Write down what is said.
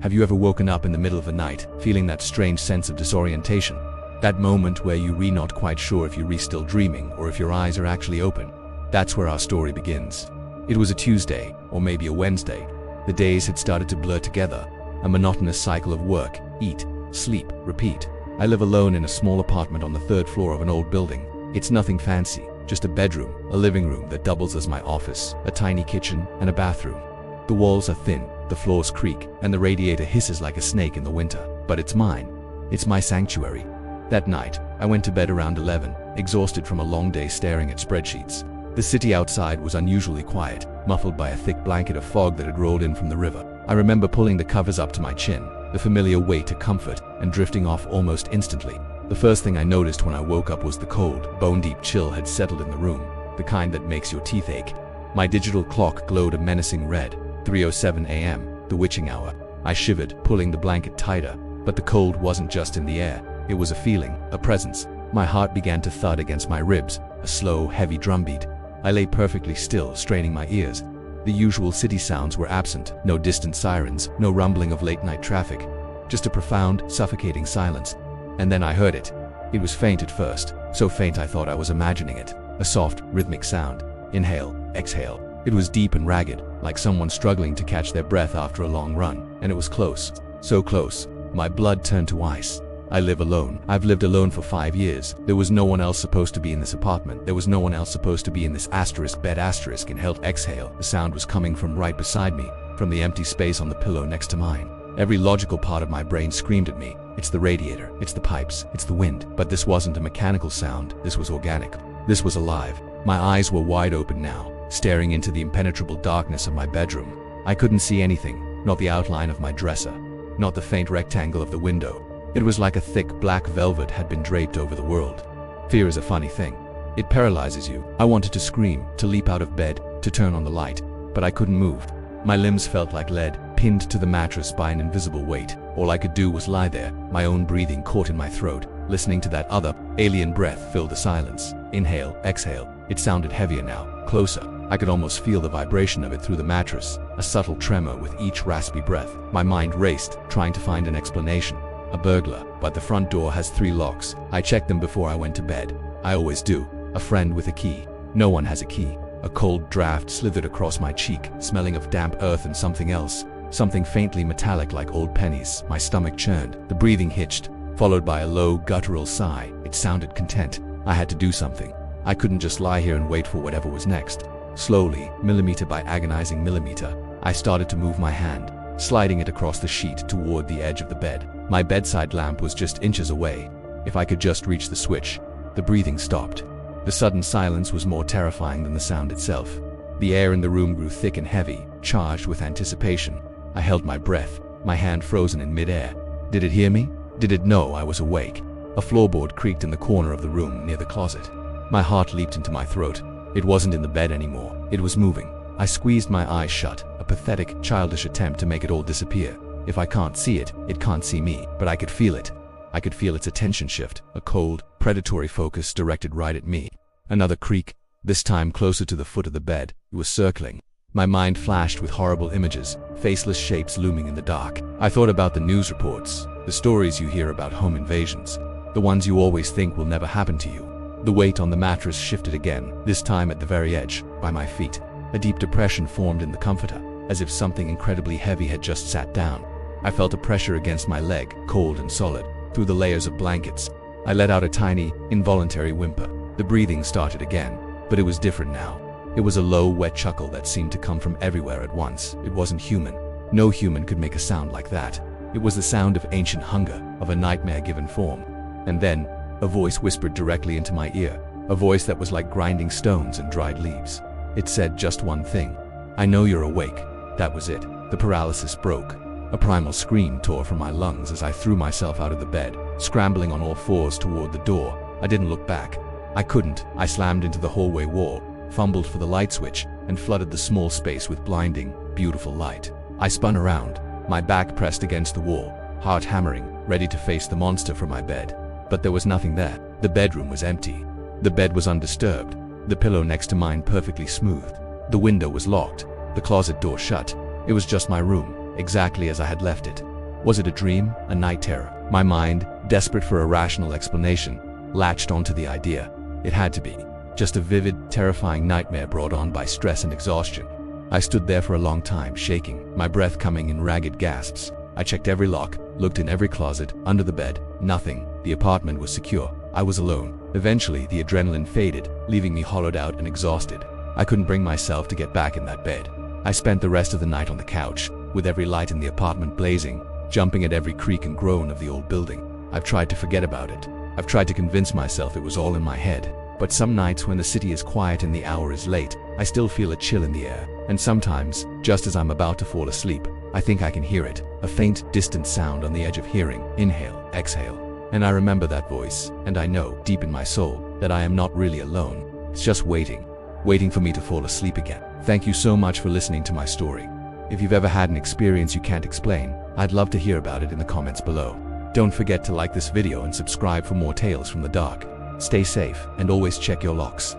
Have you ever woken up in the middle of the night, feeling that strange sense of disorientation? That moment where you're not quite sure if you're still dreaming or if your eyes are actually open? That's where our story begins. It was a Tuesday, or maybe a Wednesday. The days had started to blur together, a monotonous cycle of work, eat, sleep, repeat. I live alone in a small apartment on the third floor of an old building. It's nothing fancy, just a bedroom, a living room that doubles as my office, a tiny kitchen, and a bathroom. The walls are thin, the floors creak, and the radiator hisses like a snake in the winter. But it's mine. It's my sanctuary. That night, I went to bed around 11, exhausted from a long day staring at spreadsheets. The city outside was unusually quiet, muffled by a thick blanket of fog that had rolled in from the river. I remember pulling the covers up to my chin, the familiar weight of comfort, and drifting off almost instantly. The first thing I noticed when I woke up was the cold, bone-deep chill had settled in the room, the kind that makes your teeth ache. My digital clock glowed a menacing red, 3:07 a.m., the witching hour. I shivered, pulling the blanket tighter, but the cold wasn't just in the air. It was a feeling, a presence. My heart began to thud against my ribs, a slow, heavy drumbeat. I lay perfectly still, straining my ears. The usual city sounds were absent, no distant sirens, no rumbling of late-night traffic, just a profound, suffocating silence. And then I heard it. It was faint at first, so faint I thought I was imagining it. A soft, rhythmic sound. Inhale, exhale. It was deep and ragged, like someone struggling to catch their breath after a long run. And it was close. So close. My blood turned to ice. I live alone. I've lived alone for 5 years. There was no one else supposed to be in this apartment. There was no one else supposed to be in this bed. Inhale, exhale. The sound was coming from right beside me, from the empty space on the pillow next to mine. Every logical part of my brain screamed at me. It's the radiator, it's the pipes, it's the wind. But this wasn't a mechanical sound. This was organic. This was alive. My eyes were wide open now, staring into the impenetrable darkness of my bedroom. I couldn't see anything, not the outline of my dresser, not the faint rectangle of the window. It was like a thick black velvet had been draped over the world. Fear is a funny thing. It paralyzes you. I wanted to scream, to leap out of bed, to turn on the light, but I couldn't move. My limbs felt like lead, pinned to the mattress by an invisible weight. All I could do was lie there, my own breathing caught in my throat, listening to that other, alien breath fill the silence. Inhale, exhale. It sounded heavier now, closer. I could almost feel the vibration of it through the mattress, a subtle tremor with each raspy breath. My mind raced, trying to find an explanation. A burglar, but the front door has 3 locks. I checked them before I went to bed. I always do. A friend with a key. No one has a key. A cold draft slithered across my cheek, smelling of damp earth and something else. Something faintly metallic like old pennies. My stomach churned. The breathing hitched, followed by a low, guttural sigh. It sounded content. I had to do something. I couldn't just lie here and wait for whatever was next. Slowly, millimeter by agonizing millimeter, I started to move my hand, sliding it across the sheet toward the edge of the bed. My bedside lamp was just inches away. If I could just reach the switch. The breathing stopped. The sudden silence was more terrifying than the sound itself. The air in the room grew thick and heavy, charged with anticipation. I held my breath, my hand frozen in midair. Did it hear me? Did it know I was awake? A floorboard creaked in the corner of the room near the closet. My heart leaped into my throat. It wasn't in the bed anymore. It was moving. I squeezed my eyes shut, a pathetic, childish attempt to make it all disappear. If I can't see it, it can't see me. But I could feel it. I could feel its attention shift, a cold, predatory focus directed right at me. Another creak, this time closer to the foot of the bed. It was circling. My mind flashed with horrible images, faceless shapes looming in the dark. I thought about the news reports, the stories you hear about home invasions, the ones you always think will never happen to you. The weight on the mattress shifted again, this time at the very edge, by my feet. A deep depression formed in the comforter, as if something incredibly heavy had just sat down. I felt a pressure against my leg, cold and solid, through the layers of blankets. I let out a tiny, involuntary whimper. The breathing started again, but it was different now. It was a low, wet chuckle that seemed to come from everywhere at once. It wasn't human. No human could make a sound like that. It was the sound of ancient hunger, of a nightmare given form. And then, a voice whispered directly into my ear, a voice that was like grinding stones and dried leaves. It said just one thing. I know you're awake. That was it. The paralysis broke. A primal scream tore from my lungs as I threw myself out of the bed, scrambling on all fours toward the door. I didn't look back. I couldn't. I slammed into the hallway wall, fumbled for the light switch, and flooded the small space with blinding, beautiful light. I spun around, my back pressed against the wall, heart hammering, ready to face the monster from my bed. But there was nothing there. The bedroom was empty. The bed was undisturbed, the pillow next to mine perfectly smooth. The window was locked, the closet door shut. It was just my room, exactly as I had left it. Was it a dream, a night terror? My mind, desperate for a rational explanation, latched onto the idea. It had to be just a vivid, terrifying nightmare brought on by stress and exhaustion. I stood there for a long time, shaking, my breath coming in ragged gasps. I checked every lock, looked in every closet, under the bed, nothing. The apartment was secure. I was alone. Eventually, the adrenaline faded, leaving me hollowed out and exhausted. I couldn't bring myself to get back in that bed. I spent the rest of the night on the couch, with every light in the apartment blazing, jumping at every creak and groan of the old building. I've tried to forget about it. I've tried to convince myself it was all in my head. But some nights when the city is quiet and the hour is late, I still feel a chill in the air. And sometimes, just as I'm about to fall asleep, I think I can hear it, a faint, distant sound on the edge of hearing, inhale, exhale. And I remember that voice, and I know, deep in my soul, that I am not really alone. It's just waiting for me to fall asleep again. Thank you so much for listening to my story. If you've ever had an experience you can't explain, I'd love to hear about it in the comments below. Don't forget to like this video and subscribe for more tales from the dark. Stay safe and always check your locks.